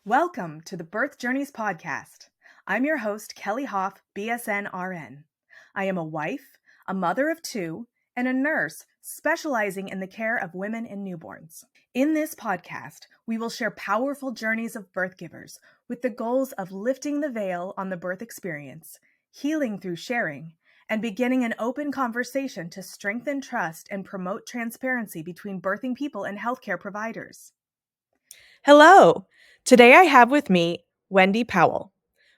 Welcome to the Birth Journeys podcast. I'm your host, Kelly Hoff, BSN RN. I am a wife, a mother of two, and a nurse specializing in the care of women and newborns. In this podcast, we will share powerful journeys of birth givers with the goals of lifting the veil on the birth experience, healing through sharing, and beginning an open conversation to strengthen trust and promote transparency between birthing people and healthcare providers. Hello. Today I have with me Wendy Powell.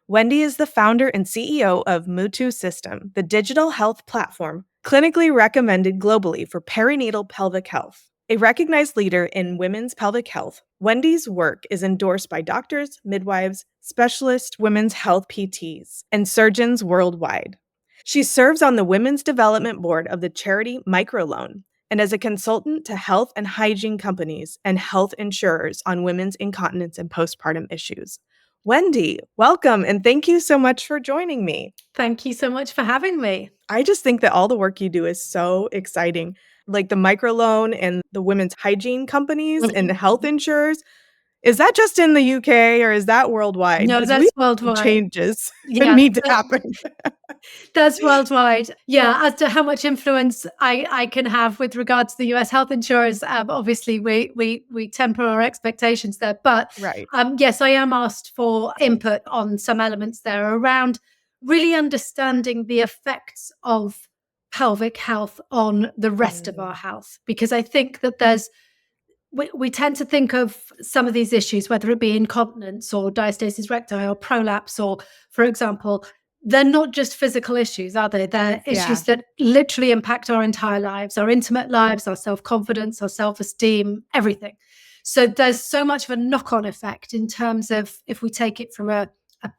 Wendy is the founder and CEO of Mutu System, the digital health platform clinically recommended globally for perinatal pelvic health. A recognized leader in women's pelvic health, Wendy's work is endorsed by doctors, midwives, specialist women's health PTs, and surgeons worldwide. She serves on the Women's Development Board of the charity Microloan, and as a consultant to health and hygiene companies and health insurers on women's incontinence and postpartum issues. Wendy, welcome, and thank you so much for joining me. Thank you so much for having me. I just think that all the work you do is so exciting, like the microloan and the women's hygiene companies and health insurers. Is that just in the UK or is that worldwide? No, that's worldwide. Changes that need to happen. That's worldwide. Yeah, as to how much influence I can have with regards to the US health insurers, obviously we temper our expectations there. But right. Yes, I am asked for input on some elements there around really understanding the effects of pelvic health on the rest of our health. Because I think that we tend to think of some of these issues, whether it be incontinence or diastasis recti or prolapse, or, for example, they're not just physical issues, are they? They're issues that literally impact our entire lives, our intimate lives, our self-confidence, our self-esteem, everything. So there's so much of a knock-on effect in terms of, if we take it from a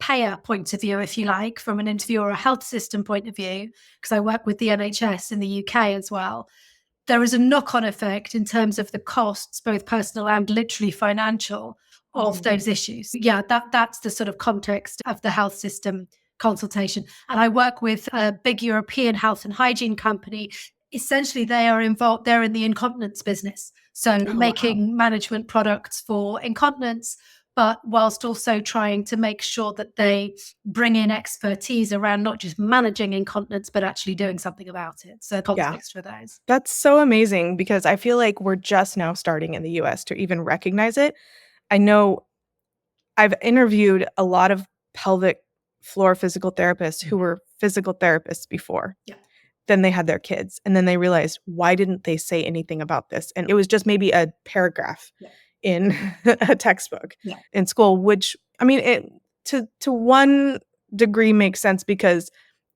payer point of view, if you like, from an interviewer or a health system point of view, because I work with the NHS in the UK as well. There is a knock-on effect in terms of the costs, both personal and literally financial, of those issues. Yeah, that's the sort of context of the health system consultation. And I work with a big European health and hygiene company. Essentially, they are involved, they're in the incontinence business. So making management products for incontinence, but whilst also trying to make sure that they bring in expertise around not just managing incontinence, but actually doing something about it. So context for those. That's so amazing, because I feel like we're just now starting in the US to even recognize it. I know I've interviewed a lot of pelvic floor physical therapists who were physical therapists before. Yeah. Then they had their kids, and then they realized, why didn't they say anything about this? And it was just maybe a paragraph in a textbook in school, which, I mean, it to one degree makes sense because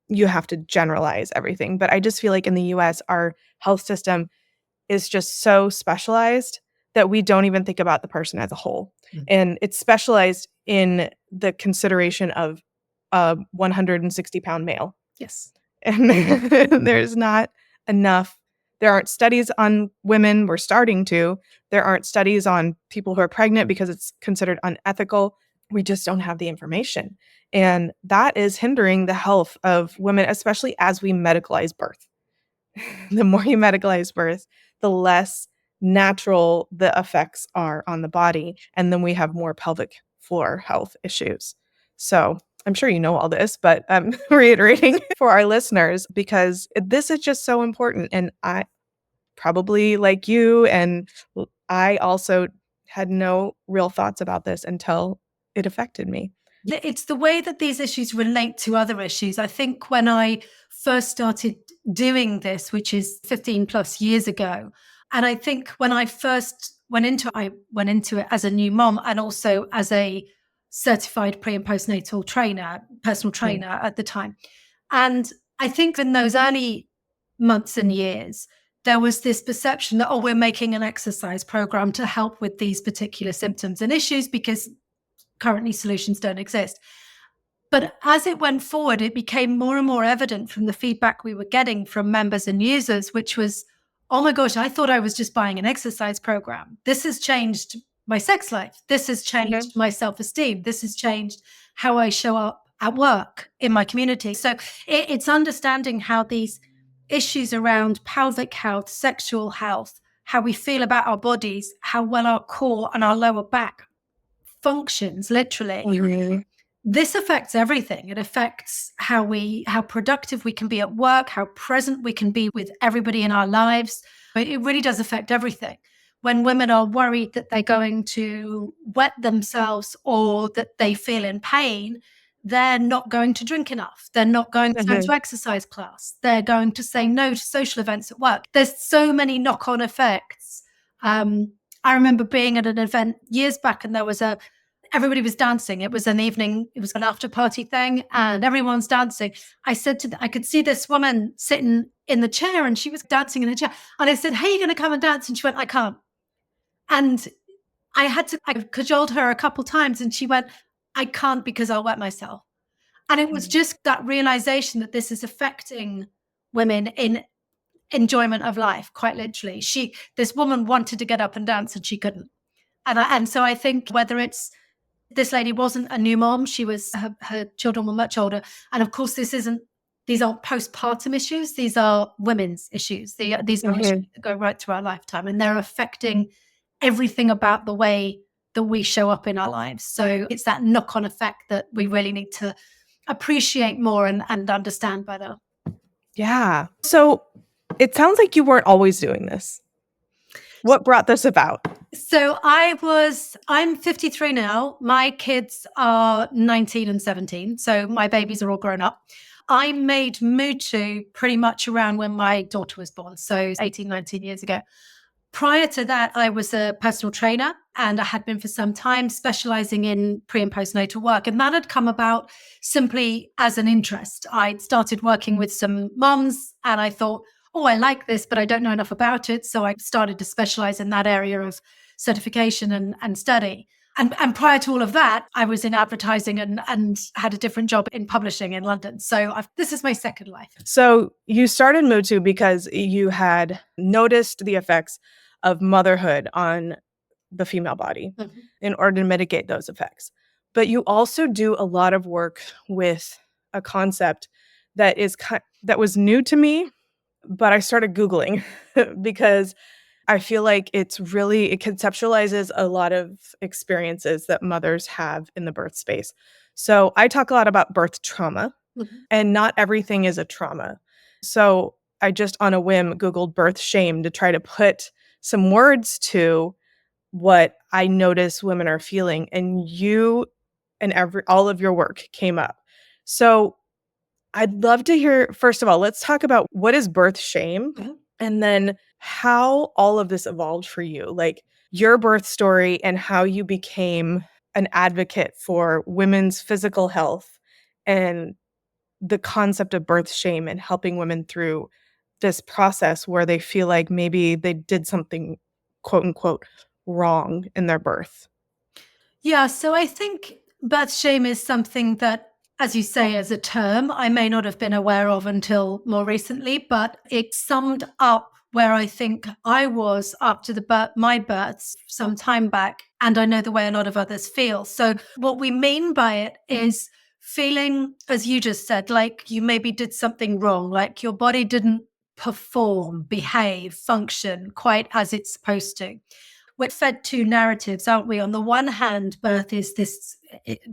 you have to generalize everything. But I just feel like in the US, our health system is just so specialized that we don't even think about the person as a whole. And it's specialized in the consideration of a 160-pound male. Yes. And there's not enough. There aren't studies on women. We're starting to. There aren't studies on people who are pregnant because it's considered unethical. We just don't have the information. And that is hindering the health of women, especially as we medicalize birth. The more you medicalize birth, the less natural the effects are on the body. And then we have more pelvic floor health issues. So I'm sure you know all this, but I'm reiterating for our listeners because this is just so important. And I probably, like you, and I also had no real thoughts about this until it affected me. It's the way that these issues relate to other issues. I think when I first started doing this, which is 15 plus years ago, and I think when I first went into it as a new mom and also as a certified pre and postnatal trainer, personal trainer at the time. And I think in those early months and years, there was this perception that, we're making an exercise program to help with these particular symptoms and issues because currently solutions don't exist. But as it went forward, it became more and more evident from the feedback we were getting from members and users, which was, oh my gosh, I thought I was just buying an exercise program. This has changed my sex life. This has changed my self-esteem. This has changed how I show up at work in my community. So it's understanding how these issues around pelvic health, sexual health, how we feel about our bodies, how well our core and our lower back functions, literally. This affects everything. It affects how productive we can be at work, how present we can be with everybody in our lives. It really does affect everything. When women are worried that they're going to wet themselves or that they feel in pain, they're not going to drink enough. They're not going to go to exercise class. They're going to say no to social events at work. There's so many knock-on effects. I remember being at an event years back, and everybody was dancing. It was an evening, it was an after party thing, and everyone's dancing. I said I could see this woman sitting in the chair, and she was dancing in the chair. And I said, "Hey, you're going to come and dance?" And she went, "I can't." And I cajoled her a couple times, and she went, "I can't because I'll wet myself." And it was just that realization that this is affecting women in enjoyment of life, quite literally. This woman wanted to get up and dance, and she couldn't. And so I think whether it's, this lady wasn't a new mom, her children were much older. And of course, these aren't postpartum issues. These are women's issues. These are issues that go right through our lifetime, and they're affecting everything about the way that we show up in our lives. So it's that knock-on effect that we really need to appreciate more and understand better. Yeah. So it sounds like you weren't always doing this. What brought this about? So I'm 53 now. My kids are 19 and 17. So my babies are all grown up. I made Mutu pretty much around when my daughter was born. So 18, 19 years ago. Prior to that, I was a personal trainer, and I had been for some time, specializing in pre and postnatal work. And that had come about simply as an interest. I'd started working with some moms, and I thought, oh, I like this, but I don't know enough about it. So I started to specialize in that area of certification and study. And prior to all of that, I was in advertising and had a different job in publishing in London. So this is my second life. So you started Mutu because you had noticed the effects of motherhood on the female body in order to mitigate those effects. But you also do a lot of work with a concept that was new to me, but I started Googling because I feel like it conceptualizes a lot of experiences that mothers have in the birth space. So I talk a lot about birth trauma, and not everything is a trauma. So I just on a whim Googled birth shame to try to put some words to what I notice women are feeling, and you and all of your work came up. So I'd love to hear, first of all, let's talk about what is birth shame, and then how all of this evolved for you, like your birth story and how you became an advocate for women's physical health and the concept of birth shame and helping women through this process where they feel like maybe they did something, quote unquote, wrong in their birth. Yeah, so I think birth shame is something that, as you say, as a term, I may not have been aware of until more recently, but it summed up where I think I was after my births some time back. And I know the way a lot of others feel. So what we mean by it is feeling, as you just said, like you maybe did something wrong, like your body didn't perform, behave, function quite as it's supposed to. We're fed two narratives, aren't we? On the one hand, birth is this,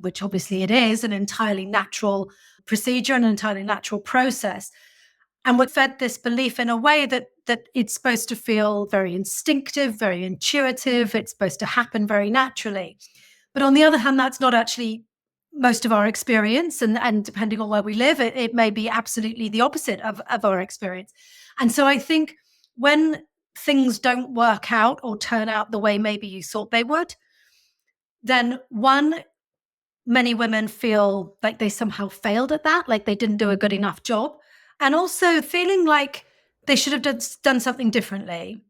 which obviously it is, an entirely natural procedure, an entirely natural process. And we're fed this belief in a way that it's supposed to feel very instinctive, very intuitive. It's supposed to happen very naturally. But on the other hand, that's not actually most of our experience. And depending on where we live, it may be absolutely the opposite of our experience. And so I think when things don't work out or turn out the way maybe you thought they would, then many women feel like they somehow failed at that, like they didn't do a good enough job. And also feeling like they should have done something differently.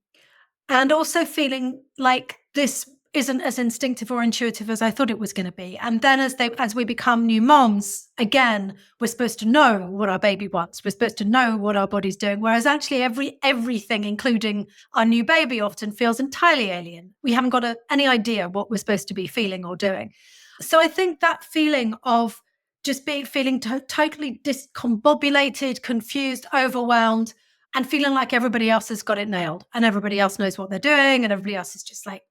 And also feeling like this isn't as instinctive or intuitive as I thought it was going to be. And then as we become new moms, again, we're supposed to know what our baby wants. We're supposed to know what our body's doing. Whereas actually everything, including our new baby, often feels entirely alien. We haven't got any idea what we're supposed to be feeling or doing. So I think that feeling of just feeling totally discombobulated, confused, overwhelmed, and feeling like everybody else has got it nailed and everybody else knows what they're doing and everybody else is just like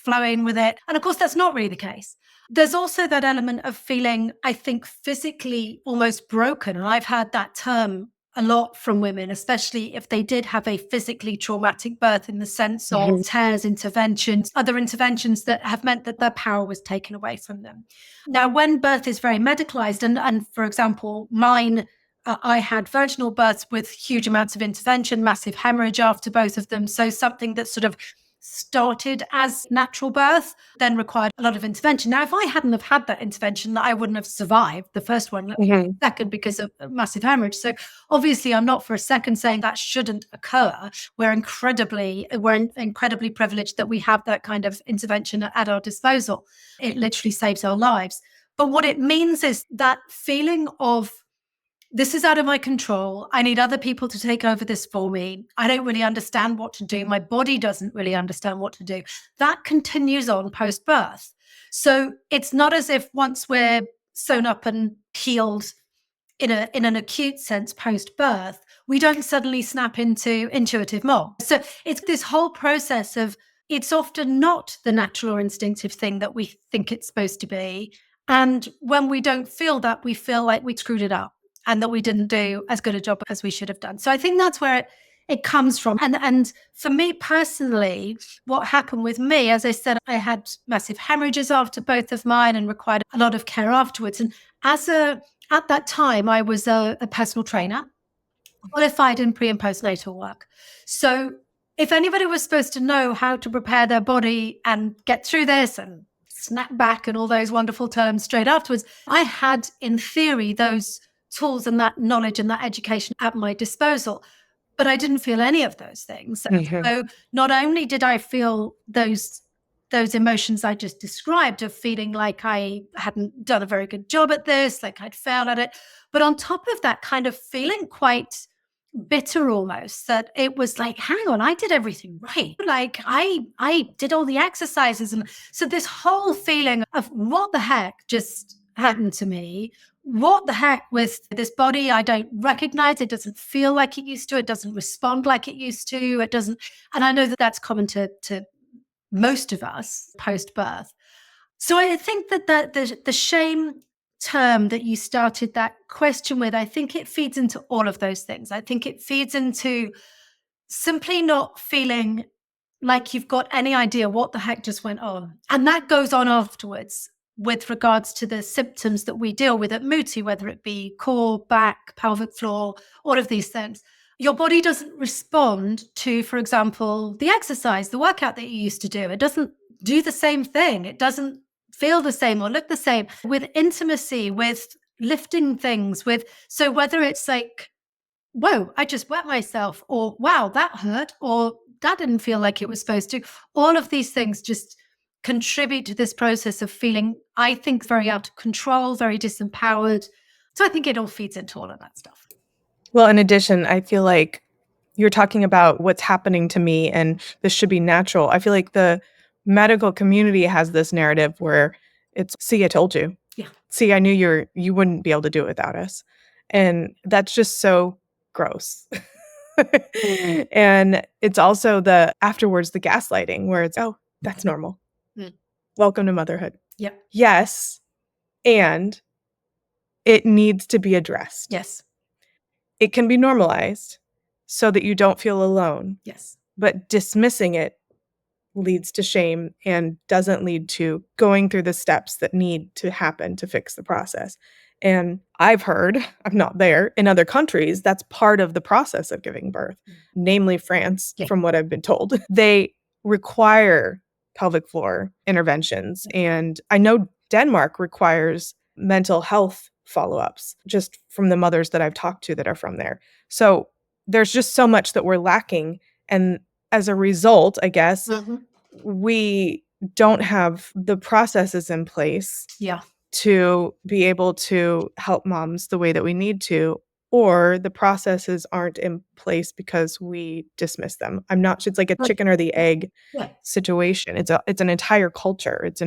flowing with it. And of course, that's not really the case. There's also that element of feeling, I think, physically almost broken. And I've heard that term a lot from women, especially if they did have a physically traumatic birth, in the sense of tears, interventions, other interventions that have meant that their power was taken away from them. Now, when birth is very medicalized, and for example, mine, I had vaginal births with huge amounts of intervention, massive hemorrhage after both of them. So something that sort of started as natural birth then required a lot of intervention. Now, if I hadn't have had that intervention, I wouldn't have survived the first one, second, because of massive hemorrhage. So obviously, I'm not for a second saying that shouldn't occur. We're incredibly privileged that we have that kind of intervention at our disposal. It literally saves our lives. But what it means is that feeling of, this is out of my control. I need other people to take over this for me. I don't really understand what to do. My body doesn't really understand what to do. That continues on post-birth. So it's not as if once we're sewn up and healed in an acute sense post-birth, we don't suddenly snap into intuitive mom. So it's this whole process of, it's often not the natural or instinctive thing that we think it's supposed to be. And when we don't feel that, we feel like we screwed it up and that we didn't do as good a job as we should have done. So I think that's where it comes from. And for me personally, what happened with me, as I said, I had massive hemorrhages after both of mine and required a lot of care afterwards. And at that time, I was a personal trainer, qualified in pre and postnatal work. So if anybody was supposed to know how to prepare their body and get through this and snap back and all those wonderful terms straight afterwards, I had, in theory, those tools and that knowledge and that education at my disposal. But I didn't feel any of those things. So not only did I feel those emotions I just described of feeling like I hadn't done a very good job at this, like I'd failed at it, but on top of that, kind of feeling quite bitter almost, that it was like, hang on, I did everything right. Like I did all the exercises. And so this whole feeling of what the heck just happened to me. What the heck with this body? I don't recognize. It doesn't feel like it used to. It doesn't respond like it used to. It doesn't. And I know that that's common to most of us post-birth. So I think that the shame term that you started that question with, I think it feeds into all of those things. I think it feeds into simply not feeling like you've got any idea what the heck just went on. And that goes on afterwards with regards to the symptoms that we deal with at Mutu, whether it be core, back, pelvic floor, all of these things. Your body doesn't respond to, for example, the exercise, the workout that you used to do. It doesn't do the same thing. It doesn't feel the same or look the same. With intimacy, with lifting things, so whether it's like, whoa, I just wet myself, or wow, that hurt, or that didn't feel like it was supposed to. All of these things just contribute to this process of feeling, I think, very out of control, very disempowered. So I think it all feeds into all of that stuff. Well, in addition, I feel like you're talking about what's happening to me and this should be natural. I feel like the medical community has this narrative where it's, see, I told you. Yeah. See, I knew you wouldn't be able to do it without us. And that's just so gross. And it's also afterwards, the gaslighting where it's, oh, that's normal. Welcome to motherhood. Yeah. Yes. And it needs to be addressed. Yes. It can be normalized so that you don't feel alone. Yes. But dismissing it leads to shame and doesn't lead to going through the steps that need to happen to fix the process. And I've heard, I'm not there, in other countries, that's part of the process of giving birth, namely France, from what I've been told. They require pelvic floor interventions. And I know Denmark requires mental health follow-ups, just from the mothers that I've talked to that are from there. So there's just so much that we're lacking. And as a result, I guess, we don't have the processes in place to be able to help moms the way that we need to. or the processes aren't in place because we dismiss them. It's like a chicken or the egg Yeah. situation. It's an entire culture. It's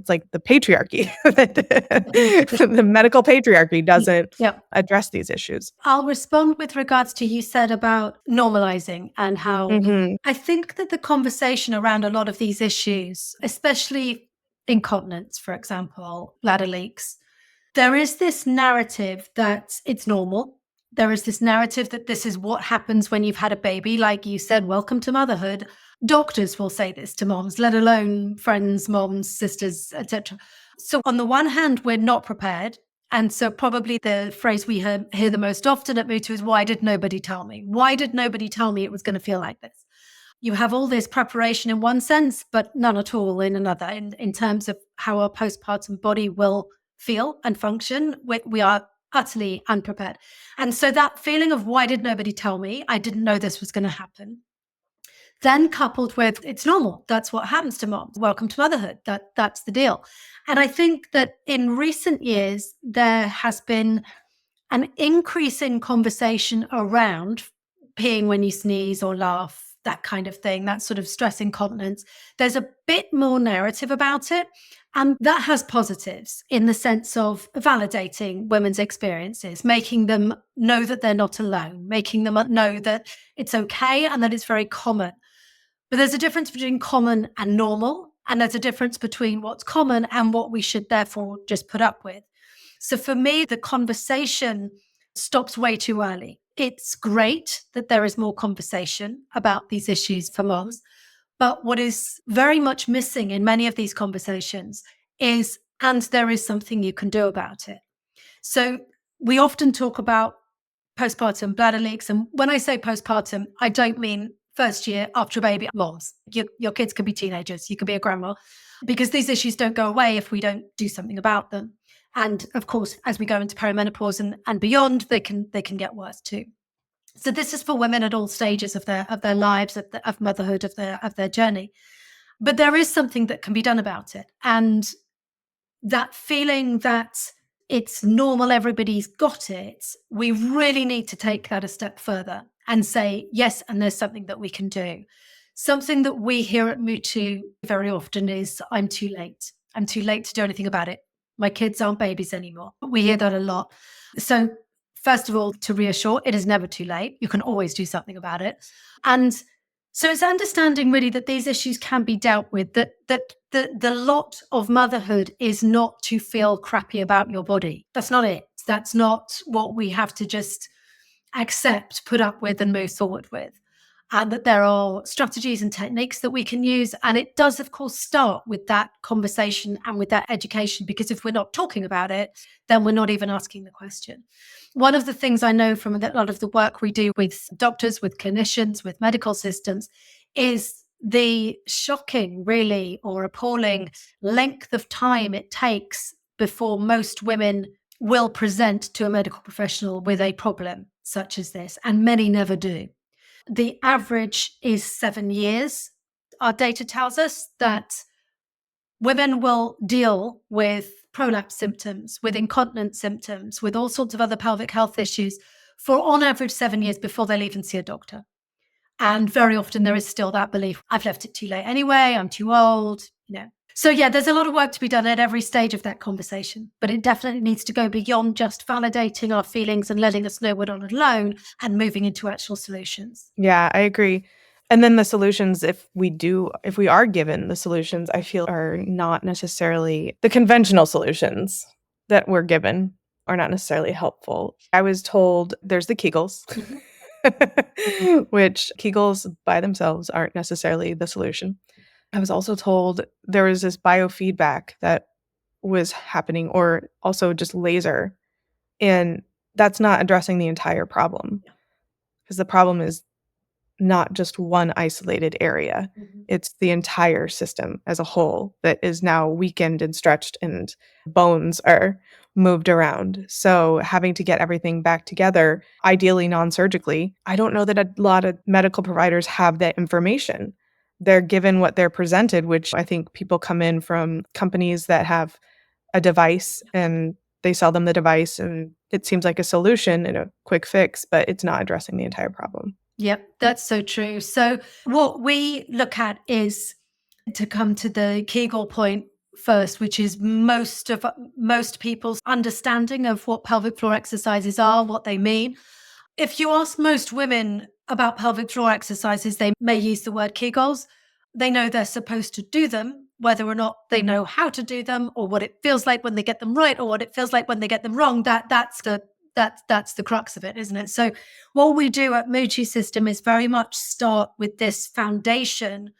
like the patriarchy. The medical patriarchy doesn't Yeah. address these issues. I'll respond with regards to you said about normalizing and how Mhm. I think that the conversation around a lot of these issues, especially incontinence, for example, bladder leaks, there is this narrative that it's normal. There is this narrative that this is what happens when you've had a baby. Like you said, welcome to motherhood. Doctors will say this to moms, let alone friends, moms, sisters, etc. So on the one hand, we're not prepared. And so probably the phrase we hear the most often at Mutu is, why did nobody tell me? Why did nobody tell me it was going to feel like this? You have all this preparation in one sense, but none at all in another, in terms of how our postpartum body will feel and function. We are utterly unprepared. And so that feeling of why did nobody tell me? I didn't know this was going to happen. Then coupled with it's normal. That's what happens to moms. Welcome to motherhood. That's the deal. And I think that in recent years, there has been an increase in conversation around peeing when you sneeze or laugh, that kind of thing, that sort of stress incontinence. There's a bit more narrative about it. And that has positives in the sense of validating women's experiences, making them know that they're not alone, making them know that it's okay and that it's very common. But there's a difference between common and normal. And there's a difference between what's common and what we should therefore just put up with. So for me, the conversation stops way too early. It's great that there is more conversation about these issues for moms. But what is very much missing in many of these conversations is, and there is something you can do about it. So we often talk about postpartum bladder leaks. And when I say postpartum, I don't mean first year after a baby moms. Your kids could be teenagers, you could be a grandma, because these issues don't go away if we don't do something about them. And of course, as we go into perimenopause and beyond, they can get worse too. So this is for women at all stages of their lives, of motherhood, of their journey. But there is something that can be done about it. And that feeling that it's normal, everybody's got it, we really need to take that a step further and say, yes, and there's something that we can do. Something that we hear at Mutu very often is, I'm too late. I'm too late to do anything about it. My kids aren't babies anymore. We hear that a lot. So first of all, to reassure, it is never too late. You can always do something about it. And so it's understanding really that these issues can be dealt with, that the lot of motherhood is not to feel crappy about your body. That's not it. That's not what we have to just accept, put up with, and move forward with. And that there are strategies and techniques that we can use. And it does, of course, start with that conversation and with that education, because if we're not talking about it, then we're not even asking the question. One of the things I know from a lot of the work we do with doctors, with clinicians, with medical systems, is the shocking, really, or appalling length of time it takes before most women will present to a medical professional with a problem such as this, and many never do. The average is 7 years. Our data tells us that women will deal with prolapse symptoms, with incontinence symptoms, with all sorts of other pelvic health issues for on average 7 years before they'll even see a doctor. And very often there is still that belief, I've left it too late anyway, I'm too old, So yeah, there's a lot of work to be done at every stage of that conversation, but it definitely needs to go beyond just validating our feelings and letting us know we're not alone and moving into actual solutions. Yeah, I agree. And then the solutions, if we are given the solutions, I feel are not necessarily the conventional solutions that we're given are not necessarily helpful. I was told there's the Kegels, which Kegels by themselves aren't necessarily the solution. I was also told there was this biofeedback that was happening, or also just laser. And that's not addressing the entire problem, because the problem is not just one isolated area. Mm-hmm. It's the entire system as a whole that is now weakened and stretched, and bones are moved around. So having to get everything back together, ideally non-surgically, I don't know that a lot of medical providers have that information. They're given what they're presented, which I think people come in from companies that have a device and they sell them the device and it seems like a solution and a quick fix, but it's not addressing the entire problem. Yep, that's so true. So what we look at is, to come to the Kegel point first, which is most people's understanding of what pelvic floor exercises are, what they mean. If you ask most women about pelvic floor exercises, they may use the word Kegels. They know they're supposed to do them, whether or not they know how to do them, or what it feels like when they get them right, or what it feels like when they get them wrong. That's the crux of it, isn't it? So what we do at Mutu System is very much start with this foundation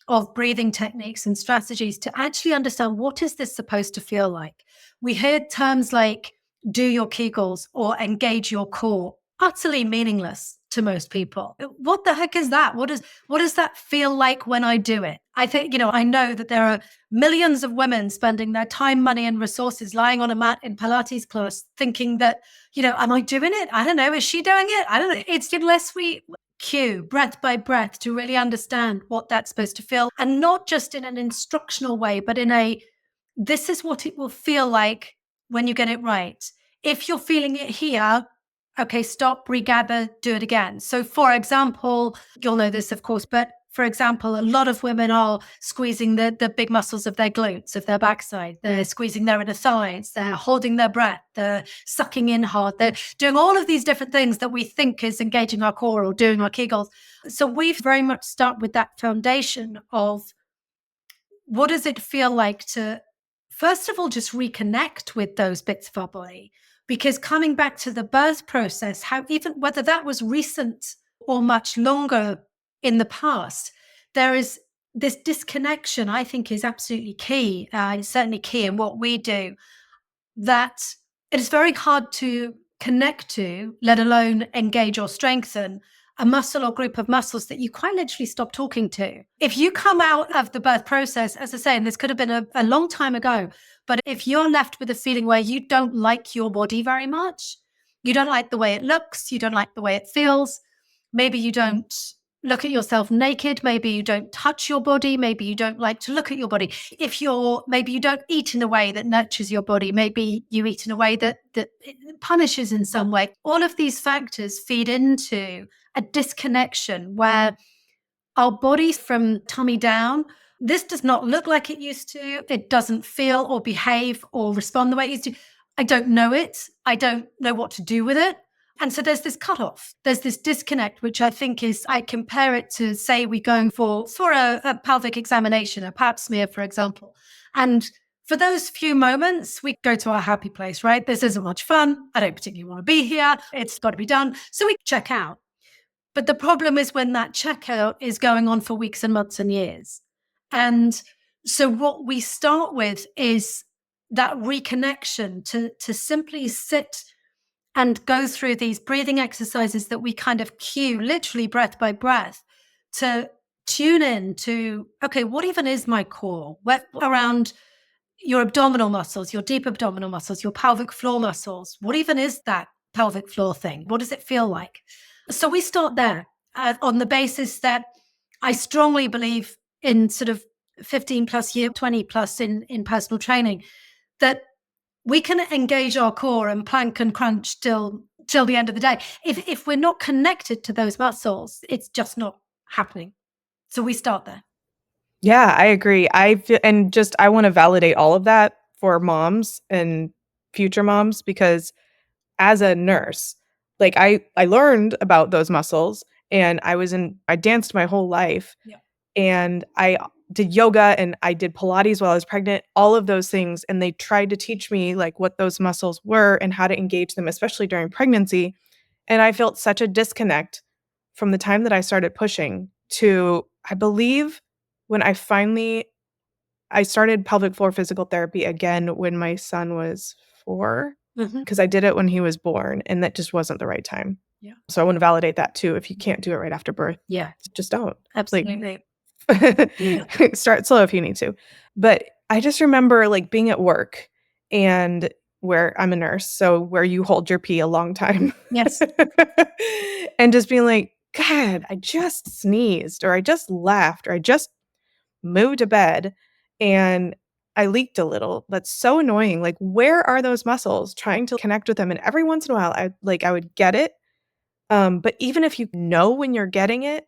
of breathing techniques and strategies to actually understand, what is this supposed to feel like? We hear terms like do your Kegels or engage your core, utterly meaningless to most people. What the heck is that? What does that feel like when I do it? I think, I know that there are millions of women spending their time, money, and resources lying on a mat in Pilates class thinking that, am I doing it? I don't know. Is she doing it? I don't know. It's unless we cue breath by breath to really understand what that's supposed to feel, and not just in an instructional way, but in a, this is what it will feel like when you get it right. If you're feeling it here, okay, stop, regather, do it again. So for example, you'll know this, of course, but for example, a lot of women are squeezing the big muscles of their glutes, of their backside. They're squeezing their inner thighs. They're holding their breath. They're sucking in hard. They're doing all of these different things that we think is engaging our core or doing our Kegels. So we very much start with that foundation of, what does it feel like to, first of all, just reconnect with those bits of our body? Because coming back to the birth process, even whether that was recent or much longer in the past, there is this disconnection, I think, is absolutely key. It's certainly key in what we do, that it is very hard to connect to, let alone engage or strengthen, a muscle or group of muscles that you quite literally stop talking to. If you come out of the birth process, as I say, and this could have been a long time ago, but if you're left with a feeling where you don't like your body very much, you don't like the way it looks, you don't like the way it feels, maybe you don't look at yourself naked, maybe you don't touch your body, maybe you don't like to look at your body. Maybe you don't eat in a way that nurtures your body, maybe you eat in a way that punishes in some way. All of these factors feed into a disconnection where our bodies from tummy down, this does not look like it used to. It doesn't feel or behave or respond the way it used to. I don't know it. I don't know what to do with it. And so there's this cutoff. There's this disconnect, which I think is, I compare it to, say, we're going for a pelvic examination, a pap smear, for example. And for those few moments, we go to our happy place, right? This isn't much fun. I don't particularly want to be here. It's got to be done. So we check out. But the problem is when that checkout is going on for weeks and months and years. And so what we start with is that reconnection to simply sit and go through these breathing exercises that we kind of cue, literally breath by breath, to tune in to, okay, what even is my core? Around your abdominal muscles, your deep abdominal muscles, your pelvic floor muscles. What even is that pelvic floor thing? What does it feel like? So we start there on the basis that I strongly believe in sort of 15 plus year, 20 plus in personal training, that we can engage our core and plank and crunch till the end of the day. If we're not connected to those muscles, it's just not happening. So we start there. Yeah, I agree. I want to validate all of that for moms and future moms, because as a nurse, like I learned about those muscles, and I danced my whole life. Yeah. And I did yoga and I did Pilates while I was pregnant, all of those things. And they tried to teach me like what those muscles were and how to engage them, especially during pregnancy. And I felt such a disconnect from the time that I started pushing to, I believe, when I started pelvic floor physical therapy again when my son was 4, because I did it when he was born, and that just wasn't the right time. Yeah. So I want to validate that too. If you can't do it right after birth, yeah, just don't. absolutely. Start slow if you need to. But I just remember like being at work, and where I'm a nurse, so where you hold your pee a long time. Yes. And just being like, God, I just sneezed, or I just laughed, or I just moved to bed. And I leaked a little. That's so annoying. Like, where are those muscles? Trying to connect with them. And every once in a while, I would get it. But even if you know when you're getting it,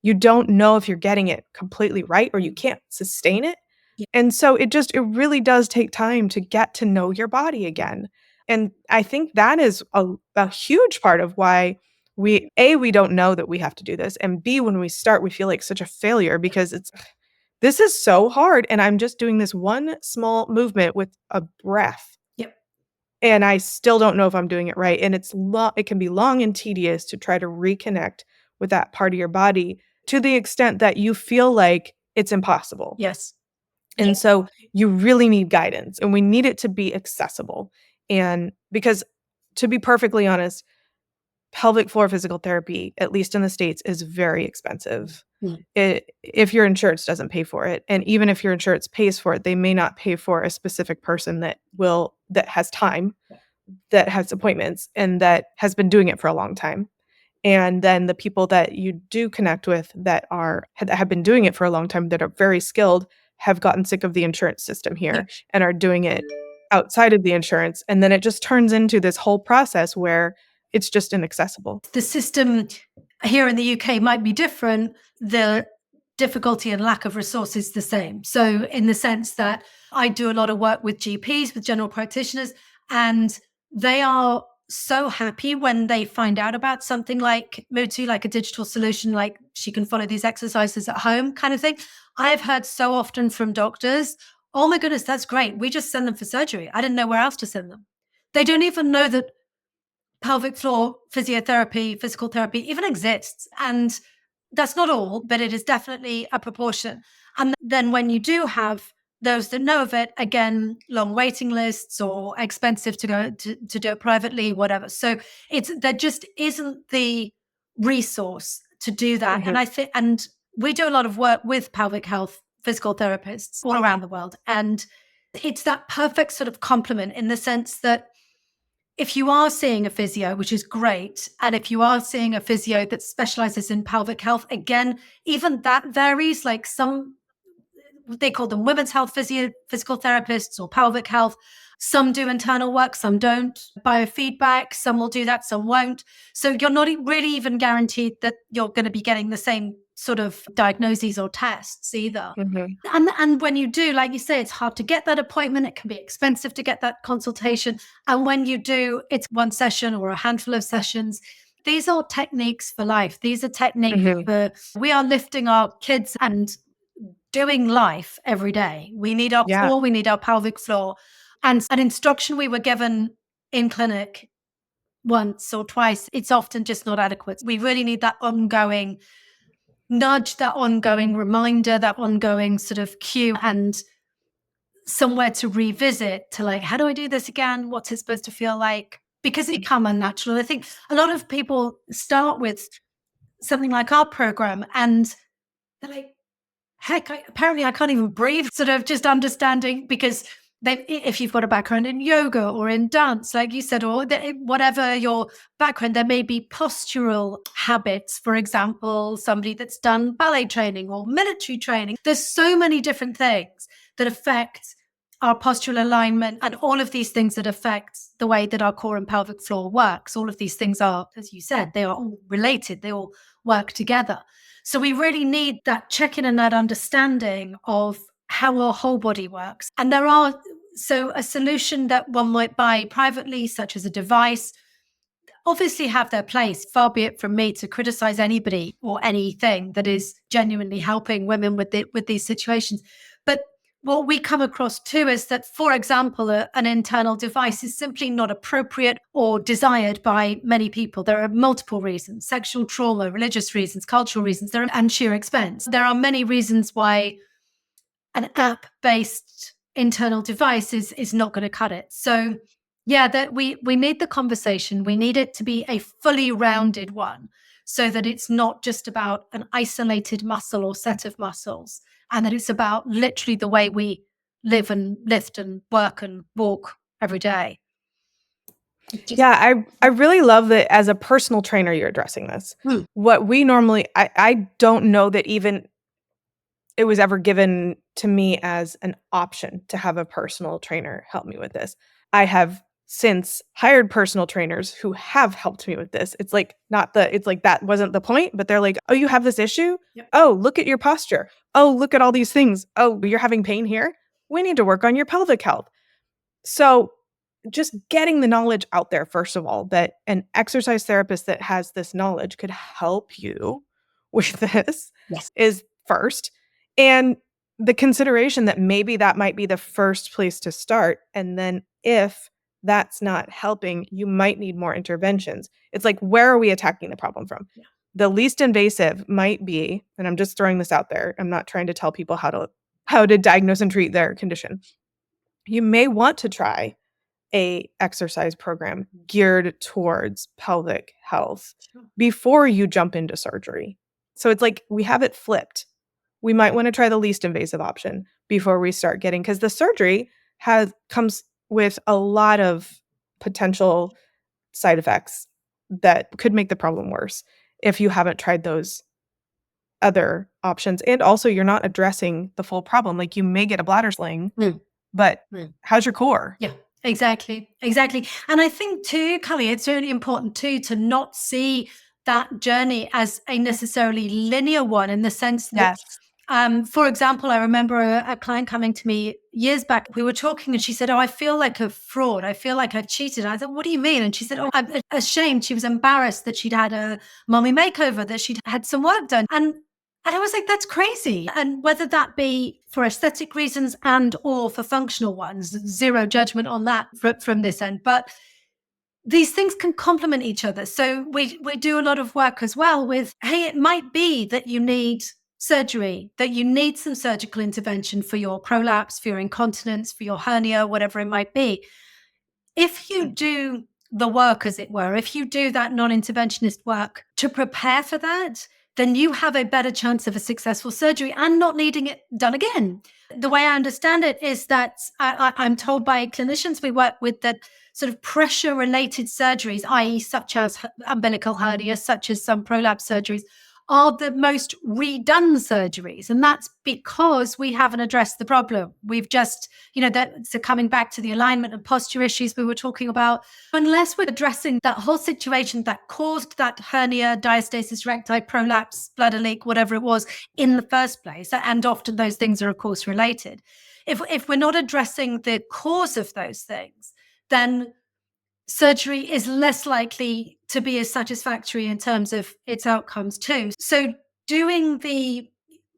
you don't know if you're getting it completely right, or you can't sustain it. Yeah. And so it really does take time to get to know your body again. And I think that is a huge part of why we don't know that we have to do this. And B, when we start, we feel like such a failure because this is so hard. And I'm just doing this one small movement with a breath. Yep. And I still don't know if I'm doing it right. And it can be long and tedious to try to reconnect with that part of your body to the extent that you feel like it's impossible. Yes. And so you really need guidance, and we need it to be accessible. And because, to be perfectly honest, pelvic floor physical therapy, at least in the States, is very expensive. If your insurance doesn't pay for it. And even if your insurance pays for it, they may not pay for a specific person that has time, that has appointments, and that has been doing it for a long time. And then the people that you do connect with that have been doing it for a long time, that are very skilled, have gotten sick of the insurance system here and are doing it outside of the insurance. And then it just turns into this whole process where it's just inaccessible. The system here in the UK might be different. The difficulty and lack of resources the same. So in the sense that I do a lot of work with GPs, with general practitioners, and they are so happy when they find out about something like Mutu, like a digital solution, like she can follow these exercises at home kind of thing. I've heard so often from doctors, oh my goodness, that's great. We just send them for surgery. I didn't know where else to send them. They don't even know that pelvic floor physiotherapy, physical therapy even exists. And that's not all, but it is definitely a proportion. And then when you do have those that know of it, again, long waiting lists or expensive to go to do it privately, whatever. So there just isn't the resource to do that. Mm-hmm. And we do a lot of work with pelvic health physical therapists all around the world. And it's that perfect sort of complement in the sense that if you are seeing a physio, which is great, and if you are seeing a physio that specializes in pelvic health, again, even that varies. Like they call them women's health physical therapists or pelvic health. Some do internal work, some don't. Biofeedback, some will do that, some won't. So you're not really even guaranteed that you're going to be getting the same sort of diagnoses or tests either. Mm-hmm. And when you do, like you say, it's hard to get that appointment. It can be expensive to get that consultation. And when you do, it's one session or a handful of sessions. These are techniques for life. These are techniques for, we are lifting our kids and doing life every day. We need our floor, we need our pelvic floor. And an instruction we were given in clinic once or twice, it's often just not adequate. We really need that ongoing nudge, that ongoing reminder, that ongoing sort of cue, and somewhere to revisit to like, how do I do this again? What's it supposed to feel like? Because it become unnatural. I think a lot of people start with something like our program and they're like, heck, apparently I can't even breathe. Sort of just understanding, because if you've got a background in yoga or in dance, like you said, or whatever your background, there may be postural habits. For example, somebody that's done ballet training or military training. There's so many different things that affect our postural alignment and all of these things that affect the way that our core and pelvic floor works. All of these things are, as you said, they are all related. They all work together. So we really need that check-in and that understanding of how our whole body works. And so a solution that one might buy privately, such as a device, obviously have their place. Far be it from me to criticize anybody or anything that is genuinely helping women with these situations. But what we come across too is that, for example, an internal device is simply not appropriate or desired by many people. There are multiple reasons: sexual trauma, religious reasons, cultural reasons, and sheer expense. There are many reasons why an app-based internal device is not going to cut it. So yeah, that we need the conversation. We need it to be a fully rounded one, so that it's not just about an isolated muscle or set of muscles, and that it's about literally the way we live and lift and work and walk every day. Yeah, I really love that as a personal trainer, you're addressing this. What we normally, I don't know that even it was ever given to me as an option to have a personal trainer help me with this. I have since hired personal trainers who have helped me with this. It's like that wasn't the point, but they're like, oh, you have this issue? Yep. Oh, look at your posture. Oh, look at all these things. Oh, you're having pain here? We need to work on your pelvic health. So just getting the knowledge out there, first of all, that an exercise therapist that has this knowledge could help you with this is first. And the consideration that maybe that might be the first place to start. And then if that's not helping, you might need more interventions. It's like, where are we attacking the problem from? Yeah. The least invasive might be, and I'm just throwing this out there, I'm not trying to tell people how to diagnose and treat their condition. You may want to try a exercise program geared towards pelvic health before you jump into surgery. So it's like we have it flipped. We might want to try the least invasive option before we start getting, because the surgery comes with a lot of potential side effects that could make the problem worse if you haven't tried those other options. And also you're not addressing the full problem. Like you may get a bladder sling, but how's your core? Yeah. Exactly. And I think too, Kelly, it's really important too to not see that journey as a necessarily linear one, in the sense that, for example, I remember a client coming to me years back. We were talking and she said, oh, I feel like a fraud. I feel like I've cheated. I said, what do you mean? And she said, oh, I'm ashamed. She was embarrassed that she'd had a mommy makeover, that she'd had some work done. And I was like, that's crazy. And whether that be for aesthetic reasons and or for functional ones, zero judgment on that from this end. But these things can complement each other. So we do a lot of work as well with, hey, it might be that you need surgery, that you need some surgical intervention for your prolapse, for your incontinence, for your hernia, whatever it might be. If you do the work, as it were, if you do that non-interventionist work to prepare for that, then you have a better chance of a successful surgery and not needing it done again. The way I understand it is that I'm told by clinicians we work with that sort of pressure-related surgeries, i.e. such as umbilical hernia, such as some prolapse surgeries, are the most redone surgeries. And that's because we haven't addressed the problem. We've just, so coming back to the alignment and posture issues we were talking about, unless we're addressing that whole situation that caused that hernia, diastasis recti, prolapse, bladder leak, whatever it was in the first place, and often those things are of course related. If we're not addressing the cause of those things, then surgery is less likely to be as satisfactory in terms of its outcomes too. So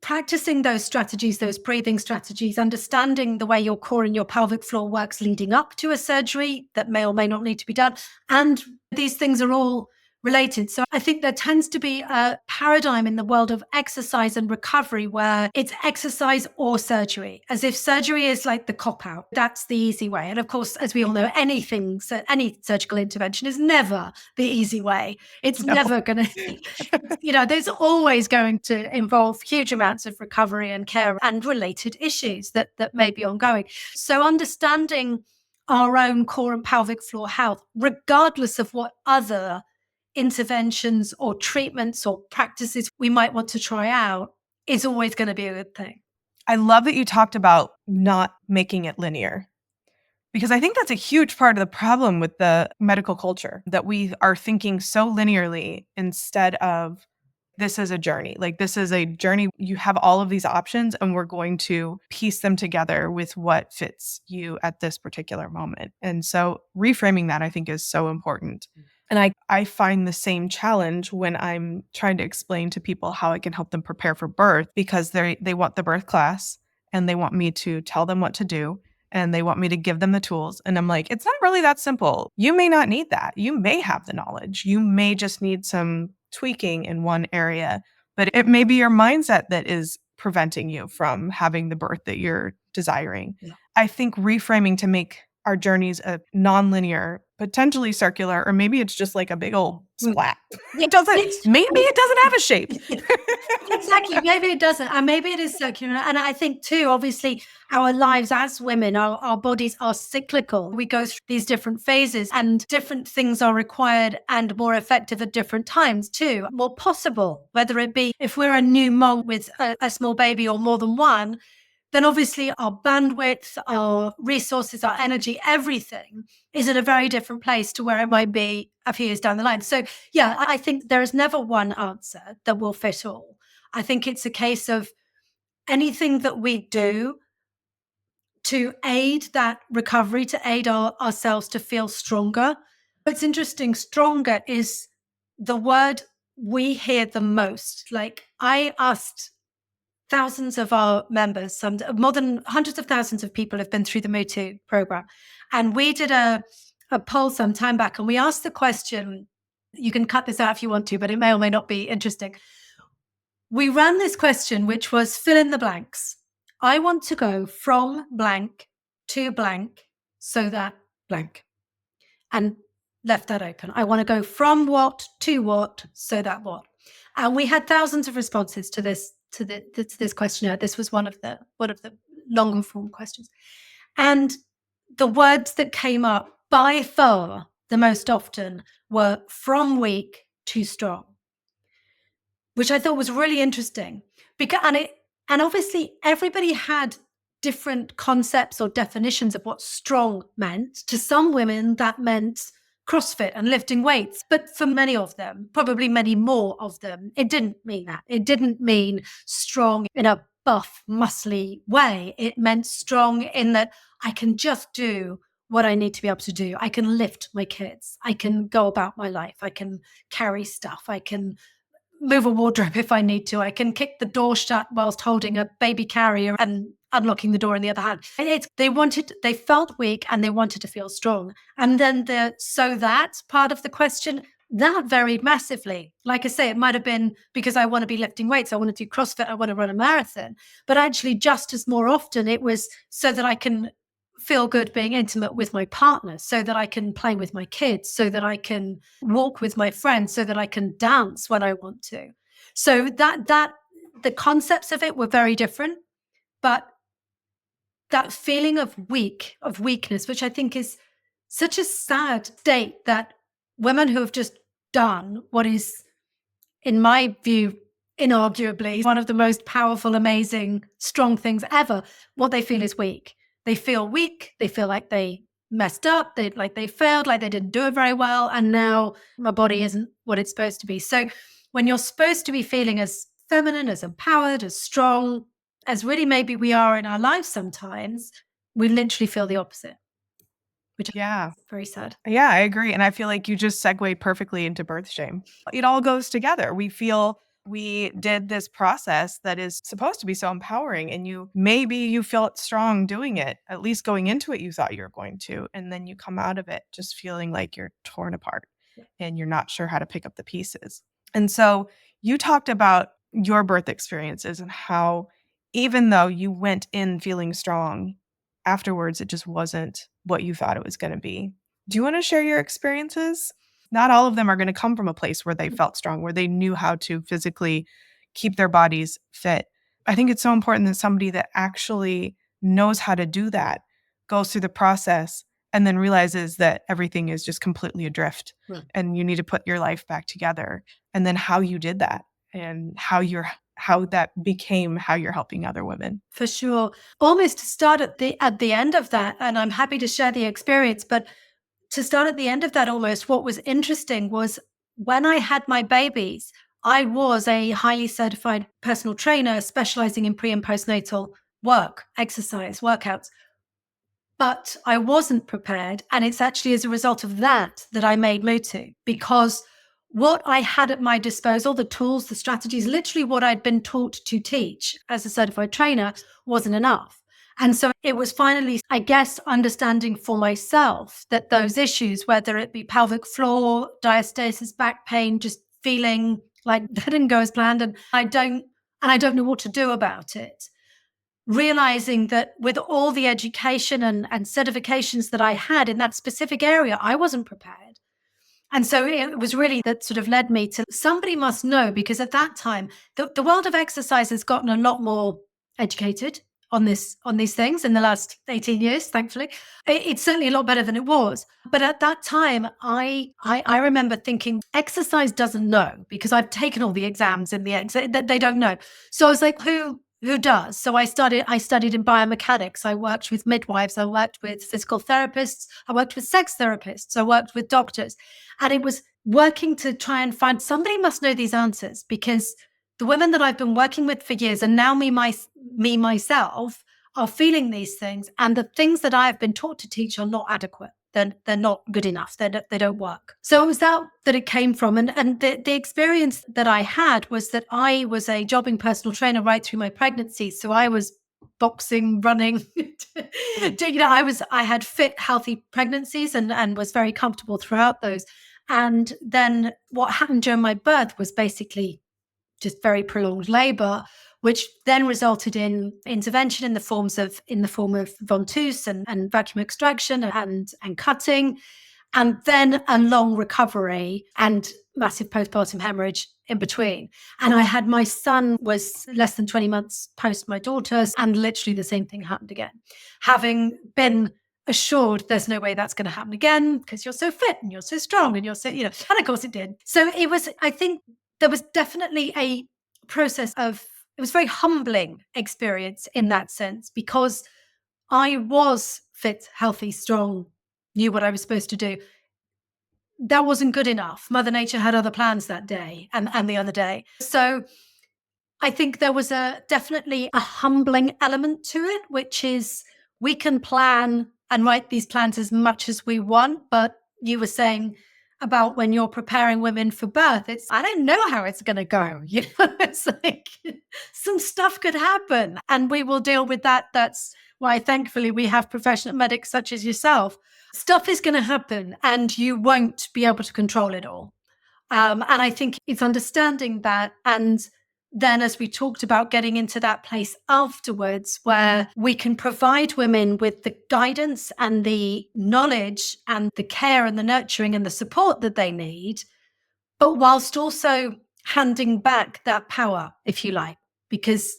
practicing those strategies, those breathing strategies, understanding the way your core and your pelvic floor works leading up to a surgery that may or may not need to be done. And these things are all related. So I think there tends to be a paradigm in the world of exercise and recovery where it's exercise or surgery, as if surgery is like the cop-out. That's the easy way. And of course, as we all know, any surgical intervention is never the easy way. It's never going to, there's always going to involve huge amounts of recovery and care and related issues that may be ongoing. So understanding our own core and pelvic floor health, regardless of what other interventions or treatments or practices we might want to try out, is always going to be a good thing. I love that you talked about not making it linear, because I think that's a huge part of the problem with the medical culture, that we are thinking so linearly instead of this is a journey. Like this is a journey. You have all of these options and we're going to piece them together with what fits you at this particular moment. And so reframing that, I think, is so important. And I find the same challenge when I'm trying to explain to people how I can help them prepare for birth, because they want the birth class and they want me to tell them what to do and they want me to give them the tools. And I'm like, it's not really that simple. You may not need that. You may have the knowledge. You may just need some tweaking in one area, but it may be your mindset that is preventing you from having the birth that you're desiring. Yeah. I think reframing to make our journeys a nonlinear potentially circular, or maybe it's just like a big old splat. Yeah, Maybe it doesn't have a shape. Exactly. Maybe it doesn't. And maybe it is circular. And I think too, obviously, our lives as women, our bodies are cyclical. We go through these different phases and different things are required and more effective at different times too. More possible, whether it be if we're a new mom with a small baby or more than one, then obviously our bandwidth, our resources, our energy, everything is at a very different place to where it might be a few years down the line. So yeah, I think there is never one answer that will fit all. I think it's a case of anything that we do to aid that recovery, to aid ourselves to feel stronger. It's interesting, stronger is the word we hear the most. Like I asked thousands of our members, more than hundreds of thousands of people have been through the Mutu program. And we did a poll some time back and we asked the question, you can cut this out if you want to, but it may or may not be interesting. We ran this question, which was fill in the blanks. I want to go from blank to blank so that blank. And left that open. I want to go from what to what so that what. And we had thousands of responses to this this questionnaire. This was one of the longer form questions. And the words that came up by far the most often were from weak to strong, which I thought was really interesting because and obviously everybody had different concepts or definitions of what strong meant. To some women, that meant CrossFit and lifting weights. But for many of them, probably many more of them, it didn't mean that. It didn't mean strong in a buff, muscly way. It meant strong in that I can just do what I need to be able to do. I can lift my kids. I can go about my life. I can carry stuff. I can move a wardrobe if I need to. I can kick the door shut whilst holding a baby carrier and unlocking the door in the other hand. They felt weak and they wanted to feel strong. And then so that part of the question, that varied massively. Like I say, it might have been because I want to be lifting weights. I want to do CrossFit. I want to run a marathon. But actually just as more often, it was so that I can feel good being intimate with my partner, so that I can play with my kids, so that I can walk with my friends, so that I can dance when I want to. So that the concepts of it were very different, but that feeling of weakness, which I think is such a sad state that women who have just done what is, in my view, inarguably one of the most powerful, amazing, strong things ever, what they feel is weak. They feel weak. They feel like they messed up. They failed, like they didn't do it very well. And now my body isn't what it's supposed to be. So when you're supposed to be feeling as feminine, as empowered, as strong, as really maybe we are in our lives sometimes, we literally feel the opposite, which is very sad. Yeah, I agree. And I feel like you just segued perfectly into birth shame. It all goes together. We feel we did this process that is supposed to be so empowering, and maybe you felt strong doing it. At least going into it, you thought you were going to, and then you come out of it just feeling like you're torn apart and you're not sure how to pick up the pieces. And so you talked about your birth experiences and how even though you went in feeling strong, afterwards it just wasn't what you thought it was going to be. Do you want to share your experiences? Not all of them are going to come from a place where they felt strong, where they knew how to physically keep their bodies fit. I think it's so important that somebody that actually knows how to do that goes through the process and then realizes that everything is just completely adrift and you need to put your life back together. And then how you did that and how that became how you're helping other women. For sure. Almost to start at the end of that, and I'm happy to share the experience, but to start at the end of that almost, what was interesting was when I had my babies, I was a highly certified personal trainer specializing in pre and postnatal work, exercise, workouts. But I wasn't prepared. And it's actually as a result of that I made Mutu, because what I had at my disposal, the tools, the strategies, literally what I'd been taught to teach as a certified trainer wasn't enough. And so it was finally, I guess, understanding for myself that those issues, whether it be pelvic floor, diastasis, back pain, just feeling like that didn't go as planned, and I don't know what to do about it. realizing that with all the education and certifications that I had in that specific area, I wasn't prepared. And so it was really that sort of led me to somebody must know, because at that time, the world of exercise has gotten a lot more educated on these things in the last 18 years, thankfully. It's certainly a lot better than it was. But at that time, I remember thinking, exercise doesn't know, because I've taken all the exams in the that they don't know. So I was like, who does? So I studied in biomechanics. I worked with midwives. I worked with physical therapists. I worked with sex therapists. I worked with doctors. And it was working to try and find somebody must know these answers, because the women that I've been working with for years, and now me myself, are feeling these things. And the things that I've been taught to teach are not adequate. They're not good enough. They don't work. So it was that it came from. And the experience that I had was that I was a jobbing personal trainer right through my pregnancy. So I was boxing, running. I had fit, healthy pregnancies and was very comfortable throughout those. And then what happened during my birth was basically just very prolonged labor, which then resulted in intervention in the form of ventouse and vacuum extraction and cutting, and then a long recovery and massive postpartum hemorrhage in between. And I had my son was less than 20 months post my daughter's, and literally the same thing happened again. Having been assured there's no way that's going to happen again because you're so fit and you're so strong and you're so, and of course it did. So it was, I think there was definitely a process of, it was a very humbling experience in that sense, because I was fit, healthy, strong, knew what I was supposed to do. That wasn't good enough. Mother Nature had other plans that day and the other day. So I think there was definitely a humbling element to it, which is we can plan and write these plans as much as we want. But you were saying about when you're preparing women for birth, I don't know how it's going to go. It's like some stuff could happen and we will deal with that. That's why, thankfully, we have professional medics such as yourself. Stuff is going to happen and you won't be able to control it all. And I think it's understanding that. And then, as we talked about, getting into that place afterwards where we can provide women with the guidance and the knowledge and the care and the nurturing and the support that they need, but whilst also handing back that power, if you like, because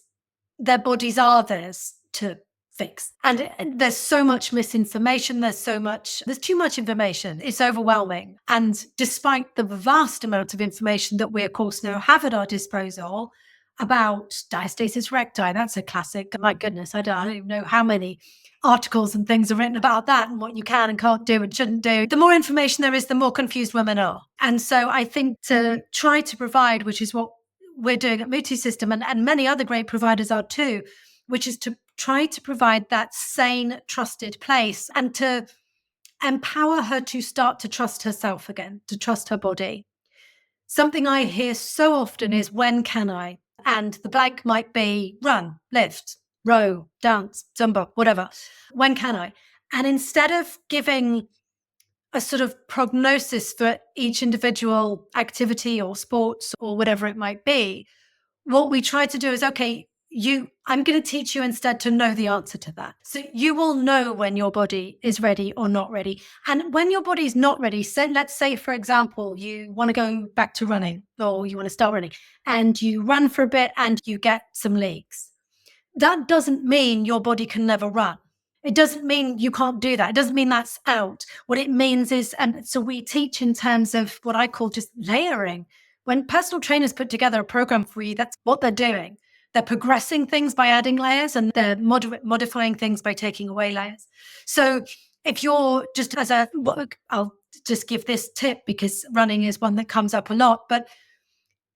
their bodies are theirs to fix. And there's so much misinformation. There's too much information. It's overwhelming. And despite the vast amount of information that we, of course, now have at our disposal about diastasis recti, that's a classic. My goodness, I don't even know how many articles and things are written about that and what you can and can't do and shouldn't do. The more information there is, the more confused women are. And so I think to try to provide, which is what we're doing at Mutu System, and many other great providers are too, which is to try to provide that sane, trusted place and to empower her to start to trust herself again, to trust her body. Something I hear so often is, when can I? And the blank might be run, lift, row, dance, Zumba, whatever. When can I? And instead of giving a sort of prognosis for each individual activity or sports or whatever it might be, what we try to do is, okay, I'm going to teach you instead to know the answer to that. So you will know when your body is ready or not ready. And when your body is not ready, so let's say, for example, you want to go back to running or you want to start running and you run for a bit and you get some leaks. That doesn't mean your body can never run. It doesn't mean you can't do that. It doesn't mean that's out. What it means is, and so we teach in terms of what I call just layering. When personal trainers put together a program for you, that's what they're doing. They're progressing things by adding layers and they're modifying things by taking away layers. So if you're just I'll just give this tip because running is one that comes up a lot. But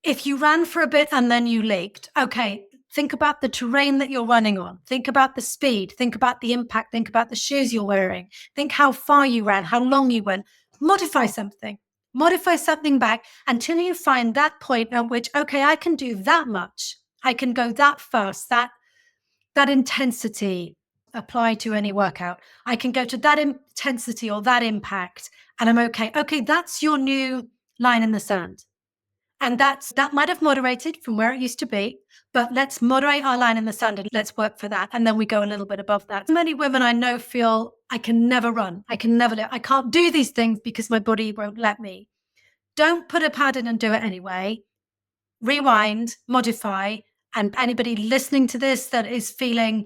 if you ran for a bit and then you leaked, okay, think about the terrain that you're running on. Think about the speed. Think about the impact. Think about the shoes you're wearing. Think how far you ran, how long you went. Modify something back until you find that point at which, okay, I can do that much. I can go that fast, that intensity apply to any workout. I can go to that intensity or that impact and I'm okay. Okay, that's your new line in the sand. And that might have moderated from where it used to be, but let's moderate our line in the sand and let's work for that. And then we go a little bit above that. Many women I know feel, I can never run. I can't do these things because my body won't let me. Don't put a pad in and do it anyway. Rewind, modify. And anybody listening to this that is feeling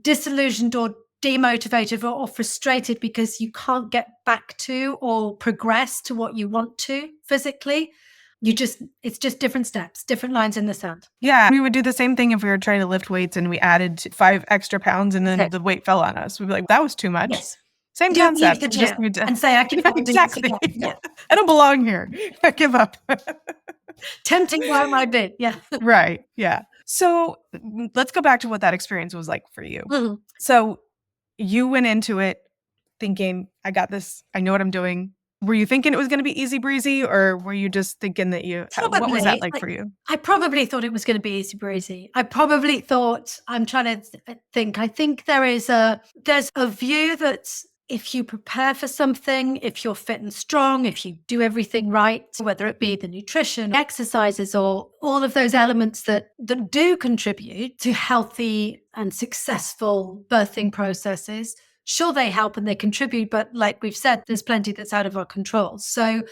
disillusioned or demotivated or frustrated because you can't get back to or progress to what you want to physically, it's just different steps, different lines in the sand. Yeah. We would do the same thing if we were trying to lift weights and we added 5 extra pounds and then the weight fell on us. We'd be like, that was too much. Yes. Same Don't concept. leave the gym and say, I can exactly. Yeah. I don't belong here. I give up. Tempting while I did. Yeah. Right. Yeah. So let's go back to what that experience was like for you. Mhm. So you went into it thinking, I got this. I know what I'm doing. Were you thinking it was going to be easy breezy, or were you just thinking that what was that like for you? I probably thought it was going to be easy breezy. I probably thought, I'm trying to think, I think there's a view that if you prepare for something, if you're fit and strong, if you do everything right, whether it be the nutrition, exercises, or all of those elements that do contribute to healthy and successful birthing processes, sure, they help and they contribute, but like we've said, there's plenty that's out of our control. So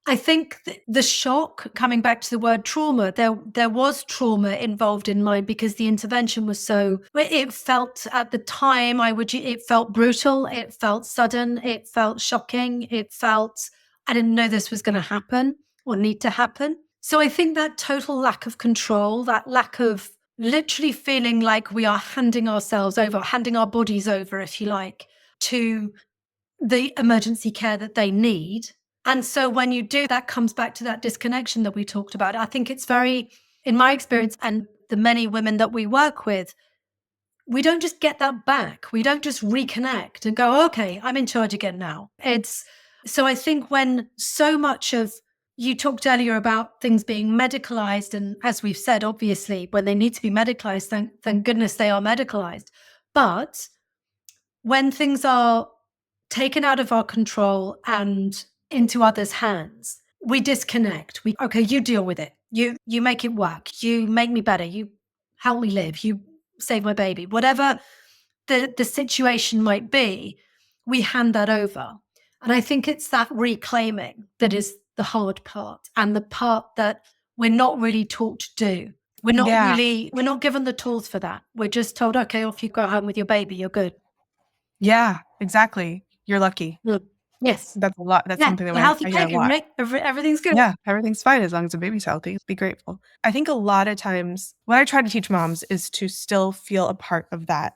I think the shock, coming back to the word trauma, there was trauma involved in mine because the intervention was it felt at the time, it felt brutal, it felt sudden, it felt shocking, I didn't know this was going to happen or need to happen. So I think that total lack of control, that lack of literally feeling like we are handing our bodies over, if you like, to the emergency care that they need. And so when you do, that comes back to that disconnection that we talked about. I think it's very, in my experience and the many women that we work with, we don't just get that back. We don't just reconnect and go, okay, I'm in charge again now. So I think when so much of, you talked earlier about things being medicalized, and as we've said, obviously, when they need to be medicalized, thank goodness they are medicalized. But when things are taken out of our control and into others' hands, we disconnect. Okay, you deal with it. You make it work. You make me better. You help me live. You save my baby. Whatever the situation might be, we hand that over. And I think it's that reclaiming that is the hard part, and the part that we're not really taught to do. We're not given the tools for that. We're just told, okay, off you go home with your baby, you're good. Yeah, exactly. You're lucky. Yes. That's a lot. That's something that healthy I hear a lot. right? Everything's good. Yeah, everything's fine as long as the baby's healthy. Be grateful. I think a lot of times what I try to teach moms is to still feel a part of that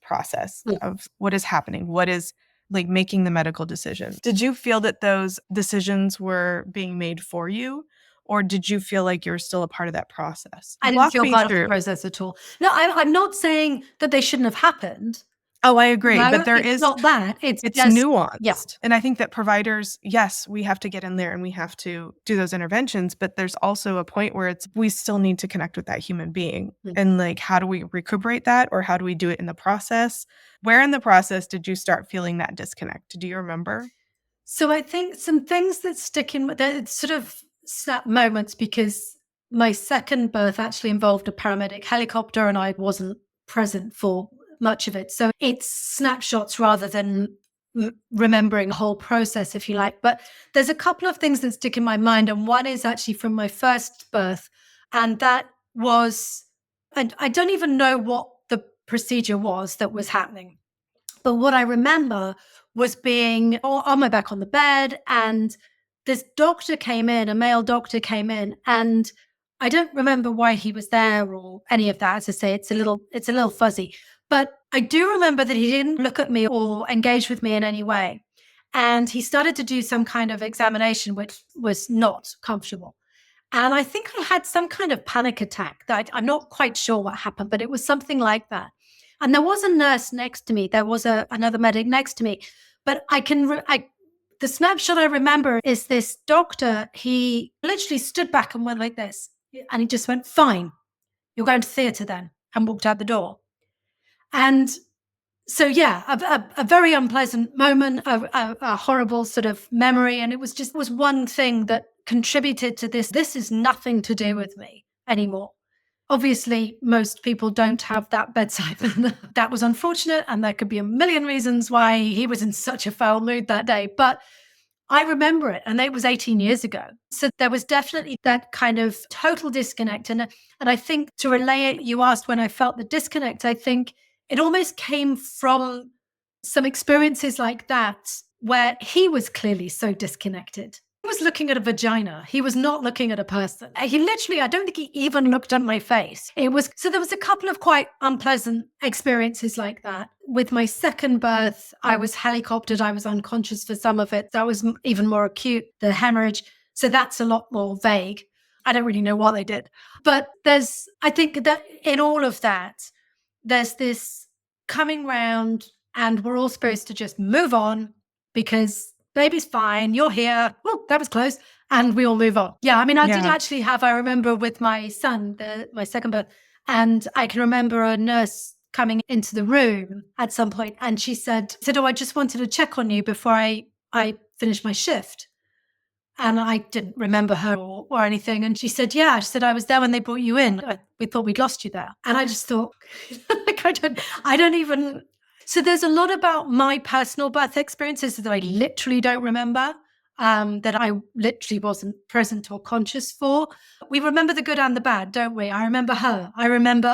process of what is happening, what is like making the medical decision. Did you feel that those decisions were being made for you? Or did you feel like you're still a part of that process? I didn't feel part of the process at all. No, I'm not saying that they shouldn't have happened. Oh, I agree. No, but it's not that. It's just nuanced. Yeah. And I think that providers, yes, we have to get in there and we have to do those interventions, but there's also a point where we still need to connect with that human being. And like, how do we recuperate that? Or how do we do it in the process? Where in the process did you start feeling that disconnect? Do you remember? So I think some things that stick in, they're sort of snap moments, because my second birth actually involved a paramedic helicopter and I wasn't present for much of it. So it's snapshots rather than remembering the whole process, if you like. But there's a couple of things that stick in my mind. And one is actually from my first birth. And that was, and I don't even know what the procedure was that was happening. But what I remember was being on my back on the bed, and this doctor came in, a male doctor came in, and I don't remember why he was there or any of that. As I say, it's a little fuzzy. But I do remember that he didn't look at me or engage with me in any way. And he started to do some kind of examination, which was not comfortable. And I think I had some kind of panic attack. I'm not quite sure what happened, but it was something like that. And there was a nurse next to me. There was another medic next to me. But the snapshot I remember is this doctor. He literally stood back and went like this. And he just went, "Fine, you're going to theatre then," and walked out the door. And so, yeah, a very unpleasant moment, a horrible sort of memory. And it was one thing that contributed to this. This is nothing to do with me anymore. Obviously, most people don't have that bedside manner. That was unfortunate, and there could be a million reasons why he was in such a foul mood that day. But I remember it, and it was 18 years ago. So there was definitely that kind of total disconnect. And I think to relay it, you asked when I felt the disconnect, I think it almost came from some experiences like that, where he was clearly so disconnected. He was looking at a vagina. He was not looking at a person. He literally, I don't think he even looked at my face. So there was a couple of quite unpleasant experiences like that. With my second birth, I was helicoptered. I was unconscious for some of it. That was even more acute, the hemorrhage. So that's a lot more vague. I don't really know what they did. But I think that in all of that, there's this coming round, and we're all supposed to just move on because baby's fine, you're here. Oh, that was close. And we all move on. Yeah, I mean, I did actually have, I remember with my son, my second birth, and I can remember a nurse coming into the room at some point, and she said, oh, I just wanted to check on you before I finished my shift. And I didn't remember her or anything. And she said, yeah. She said, I was there when they brought you in. We thought we'd lost you there. And I just thought, like, I don't even. So there's a lot about my personal birth experiences that I literally don't remember, that I literally wasn't present or conscious for. We remember the good and the bad, don't we? I remember her. I remember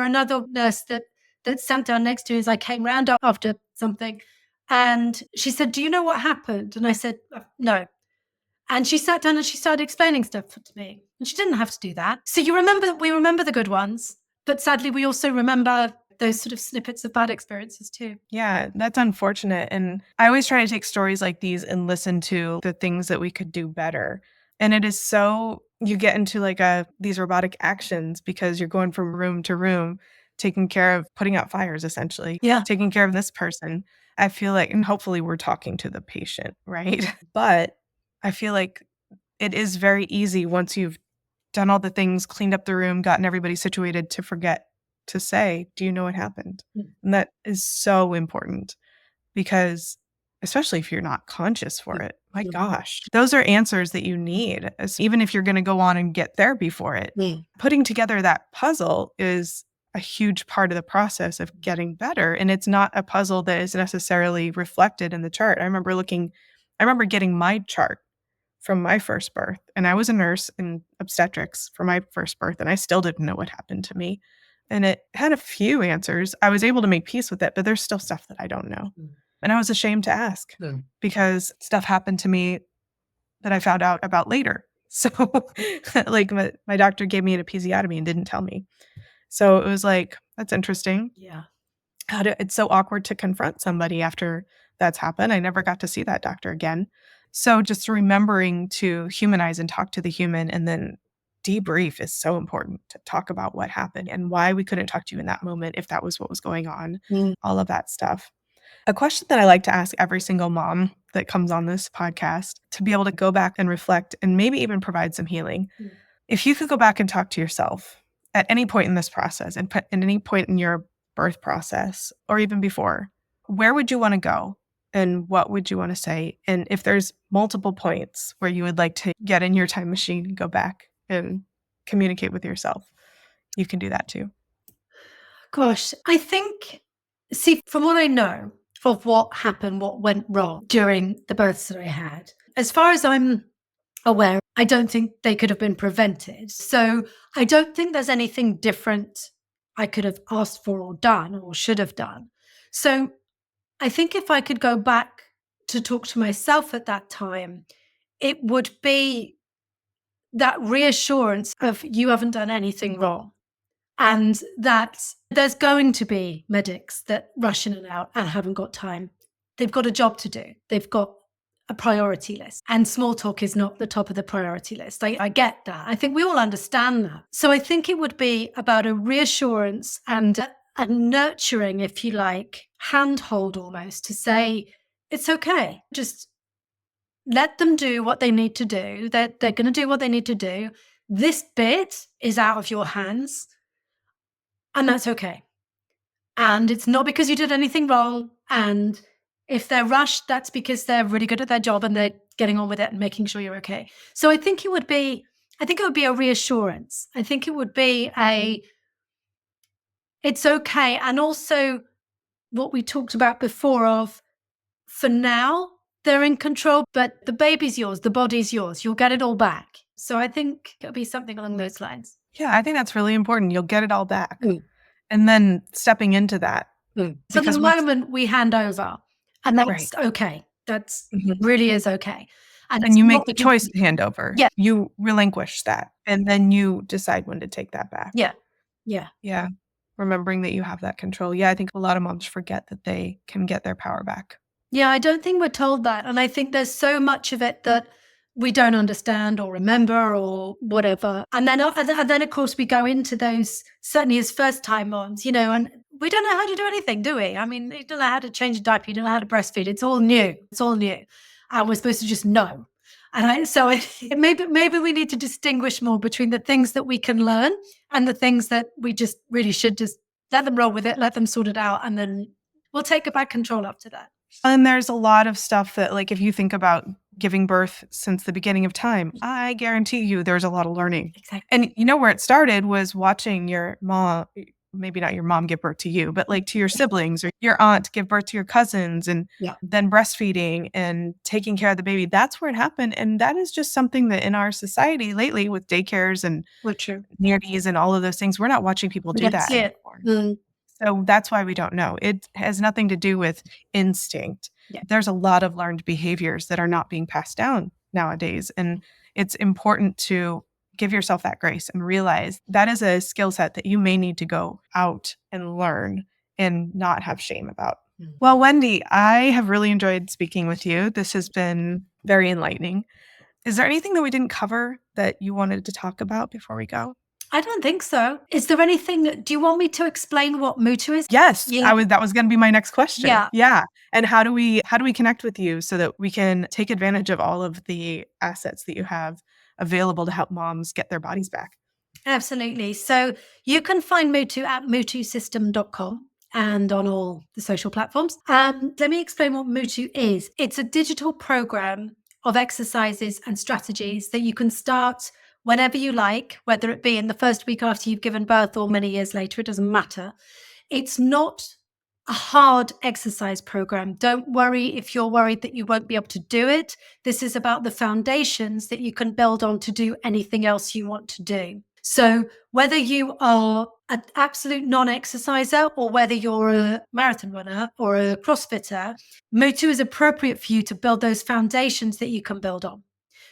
another nurse that sat down next to me as I came round after something. And she said, do you know what happened? And I said, no. And she sat down and she started explaining stuff to me. And she didn't have to do that. So we remember the good ones, but sadly we also remember those sort of snippets of bad experiences too. Yeah, that's unfortunate. And I always try to take stories like these and listen to the things that we could do better. And it is so, you get into like these robotic actions because you're going from room to room, taking care of, putting out fires essentially. Yeah. Taking care of this person. I feel like, and hopefully we're talking to the patient, right? But I feel like it is very easy once you've done all the things, cleaned up the room, gotten everybody situated, to forget to say, do you know what happened? And that is so important, because especially if you're not conscious for it, my gosh, those are answers that you need, even if you're going to go on and get therapy for it. Putting together that puzzle is a huge part of the process of getting better. And it's not a puzzle that is necessarily reflected in the chart. I remember getting my chart from my first birth, and I was a nurse in obstetrics for my first birth, and I still didn't know what happened to me. And it had a few answers. I was able to make peace with it, but there's still stuff that I don't know. And I was ashamed to ask because stuff happened to me that I found out about later. So like my doctor gave me an episiotomy and didn't tell me. So it was like, that's interesting. Yeah. It's so awkward to confront somebody after that's happened. I never got to see that doctor again. So just remembering to humanize and talk to the human, and then debrief is so important, to talk about what happened and why we couldn't talk to you in that moment if that was what was going on, all of that stuff. A question that I like to ask every single mom that comes on this podcast, to be able to go back and reflect and maybe even provide some healing. If you could go back and talk to yourself at any point in this process, and at any point in your birth process, or even before, where would you want to go? And what would you want to say? And if there's multiple points where you would like to get in your time machine and go back and communicate with yourself, you can do that too. Gosh, I think, from what I know of what happened, what went wrong during the births that I had, as far as I'm aware, I don't think they could have been prevented. So I don't think there's anything different I could have asked for or done or should have done. So I think if I could go back to talk to myself at that time, it would be that reassurance of, you haven't done anything wrong. And that there's going to be medics that rush in and out and haven't got time. They've got a job to do. They've got a priority list. And small talk is not the top of the priority list. I get that. I think we all understand that. So I think it would be about a reassurance and a nurturing, if you like, handhold almost, to say, it's okay. Just let them do what they need to do. They're going to do what they need to do. This bit is out of your hands. And that's okay. And it's not because you did anything wrong. And If they're rushed, that's because they're really good at their job and they're getting on with it and making sure you're okay. So I think it would be a reassurance. I think it would be it's okay. And also what we talked about before of, for now, they're in control, but the baby's yours, the body's yours. You'll get it all back. So I think it'll be something along those lines. Yeah, I think that's really important. You'll get it all back. Mm. And then stepping into that. For the moment, we hand over, and that's okay. That's really is okay. And you make the choice to hand over. Yeah. You relinquish that. And then you decide when to take that back. Yeah. Yeah. Yeah. Remembering that you have that control. Yeah, I think a lot of moms forget that they can get their power back. Yeah, I don't think we're told that. And I think there's so much of it that we don't understand or remember or whatever. And then of course, we go into those, certainly as first-time moms, and we don't know how to do anything, do we? I mean, you don't know how to change a diaper, you don't know how to breastfeed. It's all new. And we're supposed to just know. And maybe we need to distinguish more between the things that we can learn and the things that we just really should just let them roll with it, let them sort it out, and then we'll take back control after that. And there's a lot of stuff that, like, if you think about giving birth since the beginning of time, I guarantee you there's a lot of learning. Exactly. And where it started was watching your mom, maybe not your mom give birth to you, but like to your siblings or your aunt give birth to your cousins, and then breastfeeding and taking care of the baby. That's where it happened. And that is just something that in our society lately with daycares and near-knees and all of those things, we're not watching people do that anymore. So that's why we don't know. It has nothing to do with instinct. Yeah. There's a lot of learned behaviors that are not being passed down nowadays. And it's important to give yourself that grace and realize that is a skill set that you may need to go out and learn and not have shame about. Well, Wendy, I have really enjoyed speaking with you. This has been very enlightening. Is there anything that we didn't cover that you wanted to talk about before we go? I don't think so. Is there anything do you want me to explain what Mutu is? Yes, that was going to be my next question. Yeah. And how do we connect with you so that we can take advantage of all of the assets that you have available to help moms get their bodies back? Absolutely. So you can find Mutu at mutusystem.com and on all the social platforms. Let me explain what Mutu is. It's a digital program of exercises and strategies that you can start whenever you like, whether it be in the first week after you've given birth or many years later, it doesn't matter. It's not a hard exercise program. Don't worry if you're worried that you won't be able to do it. This is about the foundations that you can build on to do anything else you want to do. So whether you are an absolute non-exerciser or whether you're a marathon runner or a CrossFitter, Mutu is appropriate for you to build those foundations that you can build on.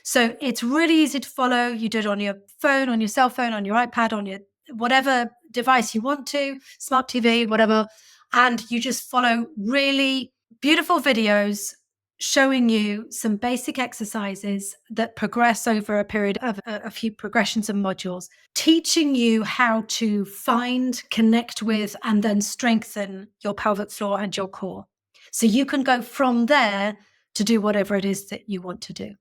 So it's really easy to follow. You do it on your phone, on your cell phone, on your iPad, on your whatever device you want to, smart TV, whatever. And you just follow really beautiful videos showing you some basic exercises that progress over a period of a few progressions and modules, teaching you how to find, connect with, and then strengthen your pelvic floor and your core. So you can go from there to do whatever it is that you want to do.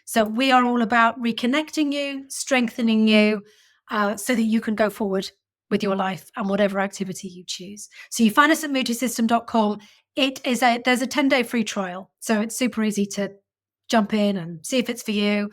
So we are all about reconnecting you, strengthening you, so that you can go forward with your life and whatever activity you choose. So you find us at mutusystem.com. There's a 10-day free trial. So it's super easy to jump in and see if it's for you.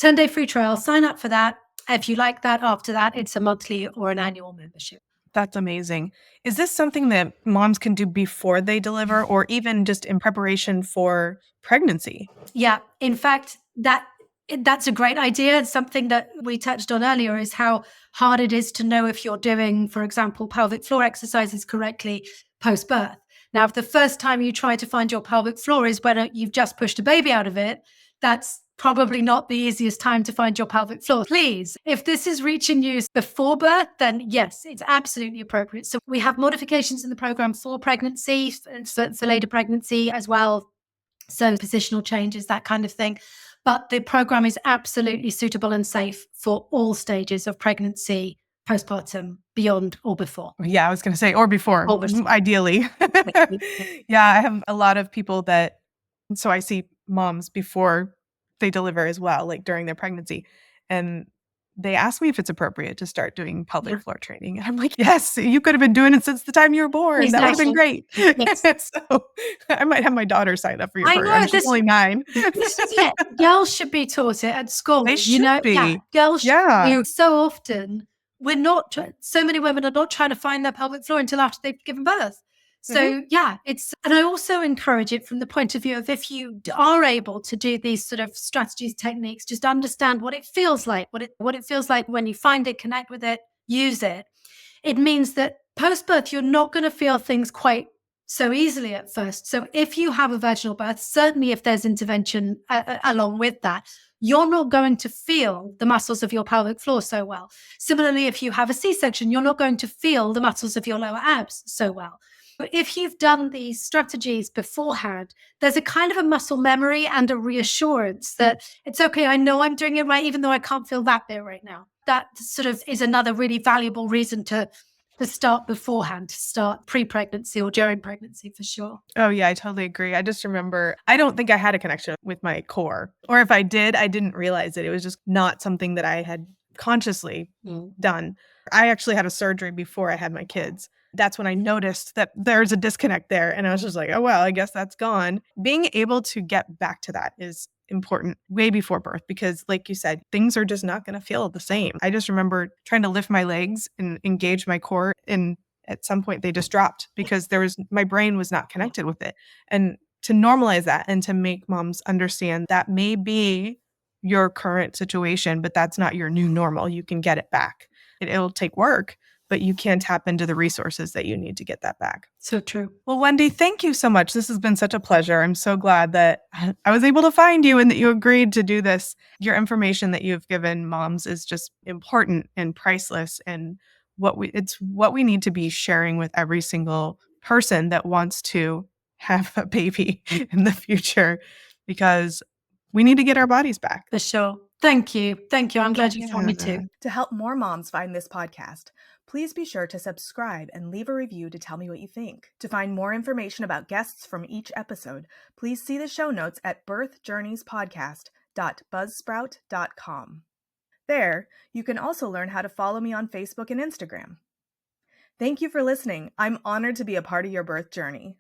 10-day free trial, sign up for that. If you like that, after that, it's a monthly or an annual membership. That's amazing. Is this something that moms can do before they deliver or even just in preparation for pregnancy? Yeah. In fact, that's a great idea. It's something that we touched on earlier is how hard it is to know if you're doing, for example, pelvic floor exercises correctly post-birth. Now, if the first time you try to find your pelvic floor is when you've just pushed a baby out of it, that's probably not the easiest time to find your pelvic floor. Please, if this is reaching you before birth, then yes, it's absolutely appropriate. So we have modifications in the program for pregnancy, for later pregnancy as well. So positional changes, that kind of thing. But the program is absolutely suitable and safe for all stages of pregnancy, postpartum, beyond or before. Yeah, I was going to say or before. Ideally. Yeah, I have a lot of people so I see moms before they deliver as well, like during their pregnancy. And they asked me if it's appropriate to start doing pelvic floor training. And I'm like, yes, you could have been doing it since the time you were born. That would have been great. Yes. So I might have my daughter sign up for your program. She's only 9. This is it. Girls should be taught it at school. They should be. Yeah, girls should be. So often, so many women are not trying to find their pelvic floor until after they've given birth. So and I also encourage it from the point of view of, if you are able to do these sort of strategies, techniques, just understand what it feels like, what it feels like when you find it, connect with it, use it. It means that post-birth, you're not going to feel things quite so easily at first. So if you have a vaginal birth, certainly if there's intervention along with that, you're not going to feel the muscles of your pelvic floor so well. Similarly, if you have a C-section, you're not going to feel the muscles of your lower abs so well. But if you've done these strategies beforehand, there's a kind of a muscle memory and a reassurance that it's okay, I know I'm doing it right, even though I can't feel that bit right now. That sort of is another really valuable reason to start beforehand, to start pre-pregnancy or during pregnancy, for sure. Oh, yeah, I totally agree. I just remember, I don't think I had a connection with my core. Or if I did, I didn't realize it. It was just not something that I had consciously done. I actually had a surgery before I had my kids. That's when I noticed that there's a disconnect there. And I was just like, oh, well, I guess that's gone. Being able to get back to that is important way before birth, because like you said, things are just not going to feel the same. I just remember trying to lift my legs and engage my core, and at some point they just dropped because my brain was not connected with it. And to normalize that and to make moms understand that may be your current situation, but that's not your new normal. You can get it back. It'll take work, but you can tap into the resources that you need to get that back. So true. Well, Wendy, thank you so much. This has been such a pleasure. I'm so glad that I was able to find you and that you agreed to do this. Your information that you've given moms is just important and priceless, and it's what we need to be sharing with every single person that wants to have a baby in the future, because we need to get our bodies back. For sure. Thank you. Thank you. I'm glad you found me too. To help more moms find this podcast, please be sure to subscribe and leave a review to tell me what you think. To find more information about guests from each episode, please see the show notes at birthjourneyspodcast.buzzsprout.com. There, you can also learn how to follow me on Facebook and Instagram. Thank you for listening. I'm honored to be a part of your birth journey.